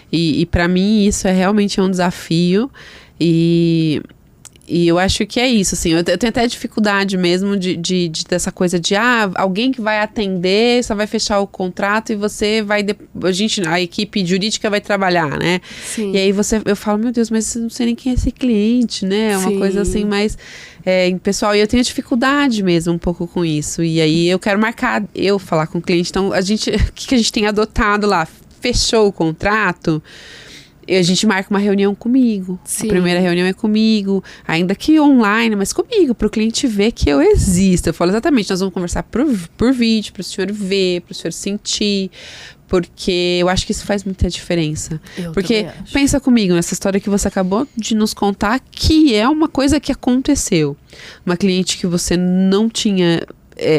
e para mim isso realmente um desafio e eu acho que é isso, assim, eu tenho até dificuldade mesmo dessa coisa de, alguém que vai atender, só vai fechar o contrato e você vai, a equipe jurídica vai trabalhar, né? Sim. E aí eu falo, meu Deus, mas eu não sei nem quem é esse cliente, né? É uma Sim. coisa assim, mais pessoal, e eu tenho dificuldade mesmo um pouco com isso, e aí eu quero falar com o cliente, então o que a gente tem adotado lá? Fechou o contrato, a gente marca uma reunião comigo. Sim. A primeira reunião é comigo, ainda que online, mas comigo, para o cliente ver que eu existo. Eu falo exatamente, nós vamos conversar por vídeo, para o senhor ver, para o senhor sentir, porque eu acho que isso faz muita diferença. Porque pensa comigo nessa história que você acabou de nos contar, que é uma coisa que aconteceu. Uma cliente que você não tinha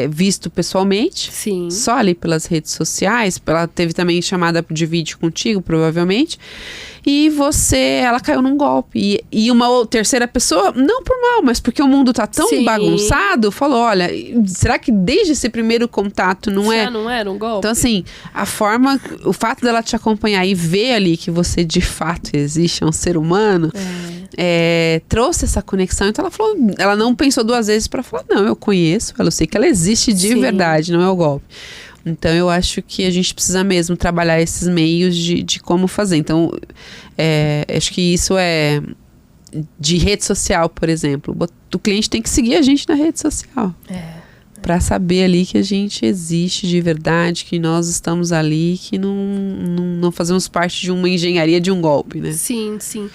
visto pessoalmente, Sim. só ali pelas redes sociais, ela teve também chamada de vídeo contigo, provavelmente, e ela caiu num golpe, e uma terceira pessoa, não por mal, mas porque o mundo tá tão Sim. bagunçado, falou, olha, será que desde esse primeiro contato não era um golpe? Então assim, o fato dela te acompanhar e ver ali que você de fato existe, é um ser humano, trouxe essa conexão. Então ela não pensou duas vezes para falar, não, eu conheço ela, eu sei que ela existe de Sim. verdade, não é o golpe. Então eu acho que a gente precisa mesmo trabalhar esses meios de como fazer. Então acho que isso é de rede social, por exemplo. O cliente tem que seguir a gente na rede social. Para saber ali que a gente existe de verdade, que nós estamos ali, que não fazemos parte de uma engenharia de um golpe, né? Sim, sim.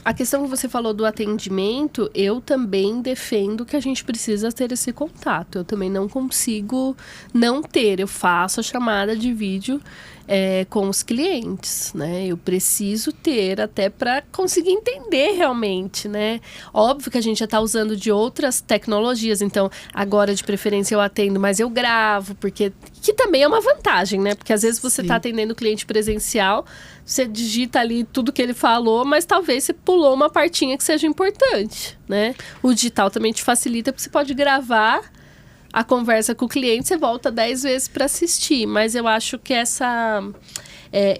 A questão que você falou do atendimento, eu também defendo que a gente precisa ter esse contato. Eu também não consigo não ter. Eu faço a chamada de vídeo com os clientes, né? Eu preciso ter até para conseguir entender realmente, né? Óbvio que a gente já está usando de outras tecnologias, então agora de preferência eu atendo, mas eu gravo, porque que também é uma vantagem, né? Porque às vezes você está atendendo o cliente presencial, você digita ali tudo que ele falou, mas talvez você pulou uma partinha que seja importante, né? O digital também te facilita, porque você pode gravar a conversa com o cliente, você volta 10 vezes para assistir. Mas eu acho que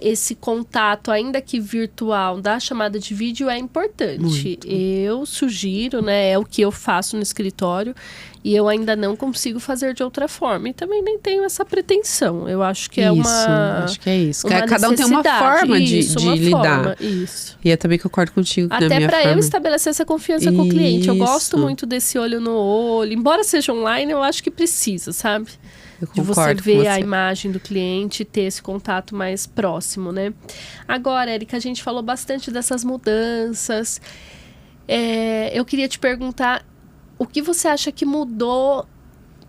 esse contato, ainda que virtual, da chamada de vídeo é importante. Muito. Eu sugiro, né? É o que eu faço no escritório. E eu ainda não consigo fazer de outra forma. E também nem tenho essa pretensão. Eu acho que acho que é isso. Cada um tem uma forma de lidar. Isso. E eu também concordo contigo. Até para eu estabelecer essa confiança com o cliente. Eu gosto muito desse olho no olho. Embora seja online, eu acho que precisa, sabe? De você ver a imagem do cliente e ter esse contato mais próximo, né? Agora, Érica, a gente falou bastante dessas mudanças. Eu queria te perguntar, o que você acha que mudou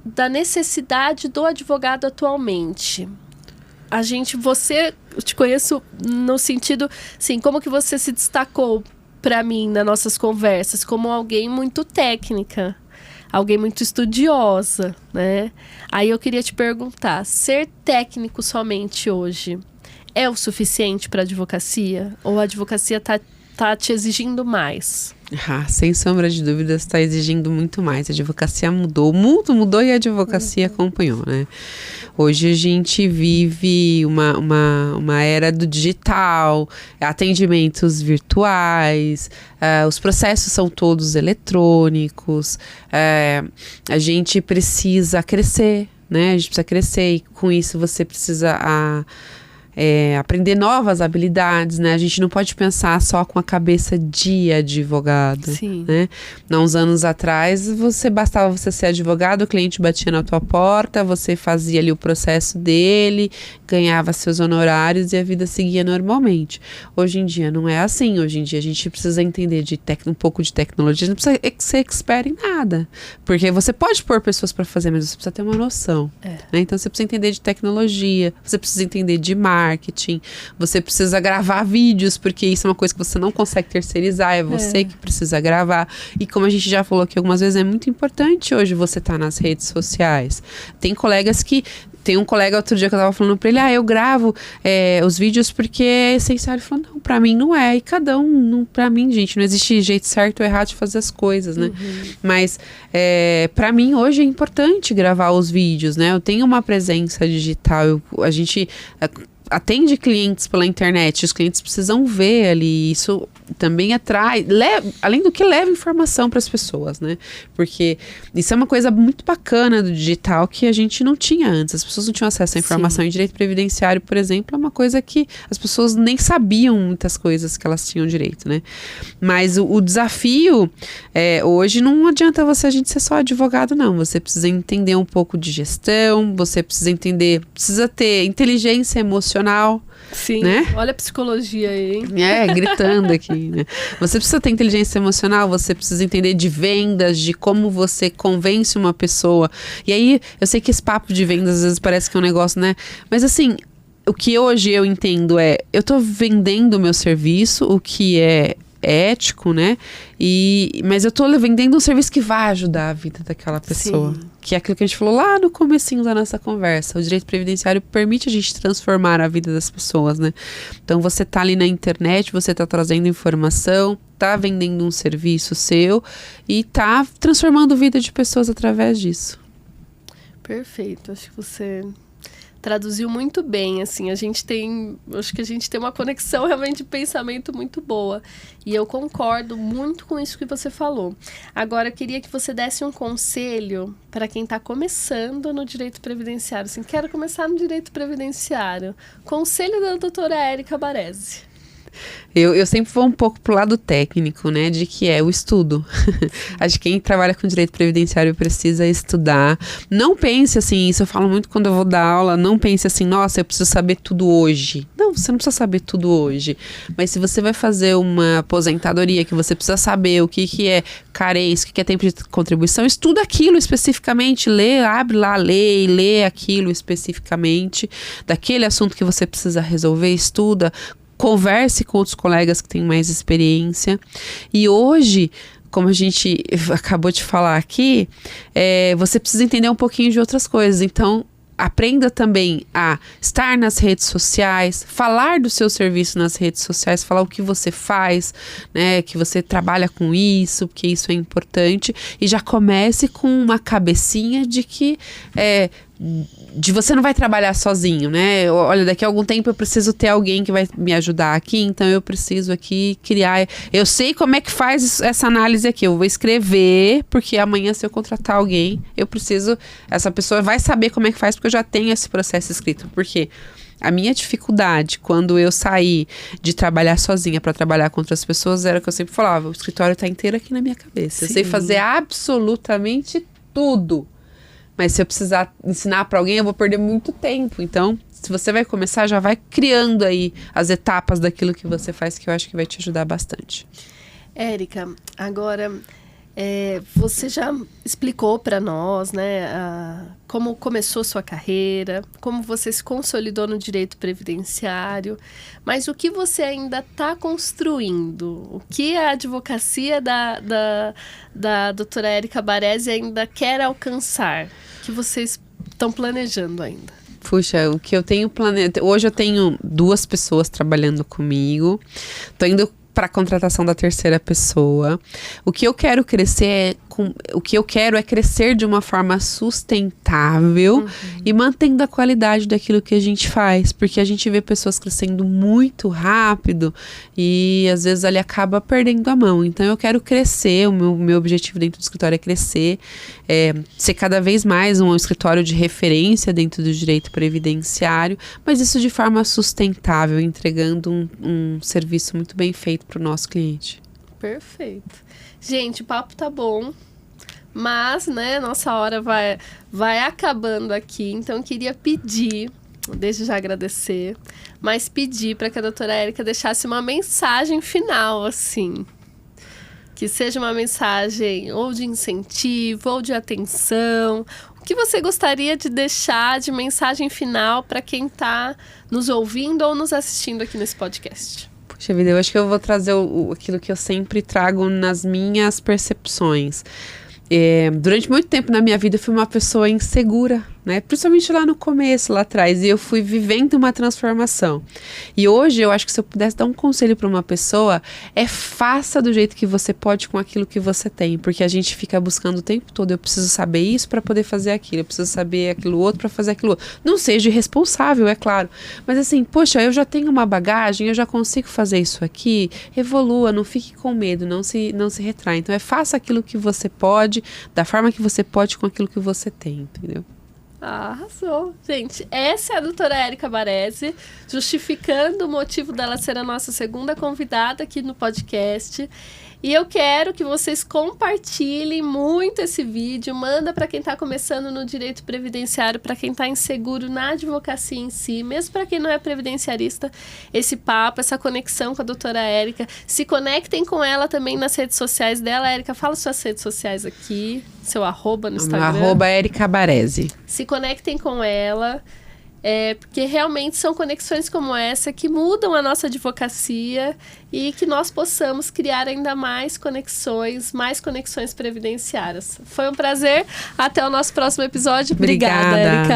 da necessidade do advogado atualmente? Eu te conheço no sentido, assim, como que você se destacou para mim nas nossas conversas como alguém muito técnica, alguém muito estudiosa, né? Aí eu queria te perguntar, ser técnico somente hoje é o suficiente para a advocacia? Ou a advocacia tá te exigindo mais? Sem sombra de dúvidas, está exigindo muito mais. A advocacia mudou, o mundo mudou e a advocacia acompanhou, né? Hoje a gente vive uma era do digital, atendimentos virtuais, os processos são todos eletrônicos, a gente precisa crescer, né? A gente precisa crescer e com isso você precisa aprender novas habilidades, né? A gente não pode pensar só com a cabeça de advogado, né? Há uns anos atrás, bastava você ser advogado, o cliente batia na tua porta, você fazia ali o processo dele, ganhava seus honorários e a vida seguia normalmente. Hoje em dia não é assim. Hoje em dia a gente precisa entender um pouco de tecnologia, não precisa ser expert em nada, porque você pode pôr pessoas para fazer, mas você precisa ter uma noção, né? Então você precisa entender de tecnologia, você precisa entender de marketing, você precisa gravar vídeos, porque isso é uma coisa que você não consegue terceirizar, é você que precisa gravar. E como a gente já falou aqui algumas vezes, é muito importante hoje você estar nas redes sociais. Tem um colega outro dia que eu tava falando pra ele, eu gravo os vídeos porque é essencial. Ele falou, não, pra mim não é. E cada pra mim, gente, não existe jeito certo ou errado de fazer as coisas, né? Mas pra mim hoje é importante gravar os vídeos, né? Eu tenho uma presença digital, a gente atende clientes pela internet, os clientes precisam ver ali, isso também atrai, além do que leva informação para as pessoas, né? Porque isso é uma coisa muito bacana do digital que a gente não tinha antes, as pessoas não tinham acesso à informação. Em direito previdenciário, por exemplo, é uma coisa que as pessoas nem sabiam muitas coisas que elas tinham direito, né? Mas o desafio hoje não adianta a gente ser só advogado, não. Você precisa entender um pouco de gestão, você precisa ter inteligência emocional. Sim, né? Olha a psicologia aí, hein? Gritando aqui, né? Você precisa ter inteligência emocional, você precisa entender de vendas, de como você convence uma pessoa. E aí, eu sei que esse papo de vendas às vezes parece que é um negócio, né? Mas assim, o que hoje eu entendo eu tô vendendo o meu serviço, o que é ético, né? Mas eu tô vendendo um serviço que vai ajudar a vida daquela pessoa. Sim. Que é aquilo que a gente falou lá no comecinho da nossa conversa. O direito previdenciário permite a gente transformar a vida das pessoas, né? Então você tá ali na internet, você tá trazendo informação, tá vendendo um serviço seu e tá transformando a vida de pessoas através disso. Perfeito. Acho que você traduziu muito bem, assim, acho que a gente tem uma conexão realmente de pensamento muito boa, e eu concordo muito com isso que você falou. Agora, eu queria que você desse um conselho para quem está começando no direito previdenciário, assim, quero começar no direito previdenciário. Conselho da doutora Érica Baresi. Eu sempre vou um pouco pro lado técnico, né, de que é o estudo. Acho que quem trabalha com direito previdenciário precisa estudar. Não pense assim, isso eu falo muito quando eu vou dar aula, não pense assim, nossa, eu preciso saber tudo hoje. Não, você não precisa saber tudo hoje. Mas se você vai fazer uma aposentadoria, que você precisa saber o que é carência, o que é tempo de contribuição, estuda aquilo especificamente, abre lá a lei, lê aquilo especificamente, daquele assunto que você precisa resolver, estuda, converse com outros colegas que têm mais experiência. E hoje, como a gente acabou de falar aqui, você precisa entender um pouquinho de outras coisas. Então, aprenda também a estar nas redes sociais, falar do seu serviço nas redes sociais, falar o que você faz, né, que você trabalha com isso, porque isso é importante, e já comece com uma cabecinha de que de você não vai trabalhar sozinho, né? Olha, daqui a algum tempo eu preciso ter alguém que vai me ajudar aqui, então eu preciso aqui criar. Eu sei como é que faz essa análise aqui, eu vou escrever, porque amanhã se eu contratar alguém, essa pessoa vai saber como é que faz, porque eu já tenho esse processo escrito. Porque a minha dificuldade quando eu saí de trabalhar sozinha para trabalhar com outras pessoas era que eu sempre falava, o escritório está inteiro aqui na minha cabeça. Sim. Eu sei fazer absolutamente tudo. Mas se eu precisar ensinar para alguém, eu vou perder muito tempo. Então, se você vai começar, já vai criando aí as etapas daquilo que você faz, que eu acho que vai te ajudar bastante. Érica, agora, você já explicou para nós, né, como começou sua carreira, como você se consolidou no direito previdenciário, mas o que você ainda está construindo? O que a advocacia da doutora Érica Baresi ainda quer alcançar? O que vocês estão planejando ainda? Puxa, o que eu tenho planejado... Hoje eu tenho 2 pessoas trabalhando comigo. Estou indo para a contratação da 3ª pessoa. O que eu quero crescer é crescer de uma forma sustentável e mantendo a qualidade daquilo que a gente faz, porque a gente vê pessoas crescendo muito rápido e às vezes ali acaba perdendo a mão. Então eu quero crescer, o meu objetivo dentro do escritório é crescer, ser cada vez mais um escritório de referência dentro do direito previdenciário, mas isso de forma sustentável, entregando um serviço muito bem feito para o nosso cliente. Perfeito. Gente, o papo tá bom, mas, né, nossa hora vai acabando aqui, então eu queria pedir, desde já agradecer, mas pedir para que a doutora Érica deixasse uma mensagem final, assim, que seja uma mensagem ou de incentivo ou de atenção. O que você gostaria de deixar de mensagem final para quem está nos ouvindo ou nos assistindo aqui nesse podcast? Puxa vida, eu acho que eu vou trazer aquilo que eu sempre trago nas minhas percepções. Durante muito tempo na minha vida eu fui uma pessoa insegura, né? Principalmente lá no começo, lá atrás, e eu fui vivendo uma transformação. E hoje eu acho que se eu pudesse dar um conselho para uma pessoa, faça do jeito que você pode com aquilo que você tem, porque a gente fica buscando o tempo todo, eu preciso saber isso para poder fazer aquilo, eu preciso saber aquilo outro para fazer aquilo outro. Não seja irresponsável, é claro, mas assim, poxa, eu já tenho uma bagagem, eu já consigo fazer isso aqui, evolua, não fique com medo, não se retrai. Então faça aquilo que você pode, da forma que você pode com aquilo que você tem, entendeu? Arrasou. Gente, essa é a doutora Érica Baresi, justificando o motivo dela ser a nossa 2ª convidada aqui no podcast. E eu quero que vocês compartilhem muito esse vídeo, manda para quem está começando no direito previdenciário, para quem está inseguro na advocacia em si, mesmo para quem não é previdenciarista, esse papo, essa conexão com a doutora Érica. Se conectem com ela também nas redes sociais dela. Érica, fala suas redes sociais aqui, seu arroba no Instagram. Meu arroba é Érica Baresi. Se conectem com ela. Porque realmente são conexões como essa que mudam a nossa advocacia e que nós possamos criar ainda mais conexões previdenciárias. Foi um prazer. Até o nosso próximo episódio. Obrigada, Érica.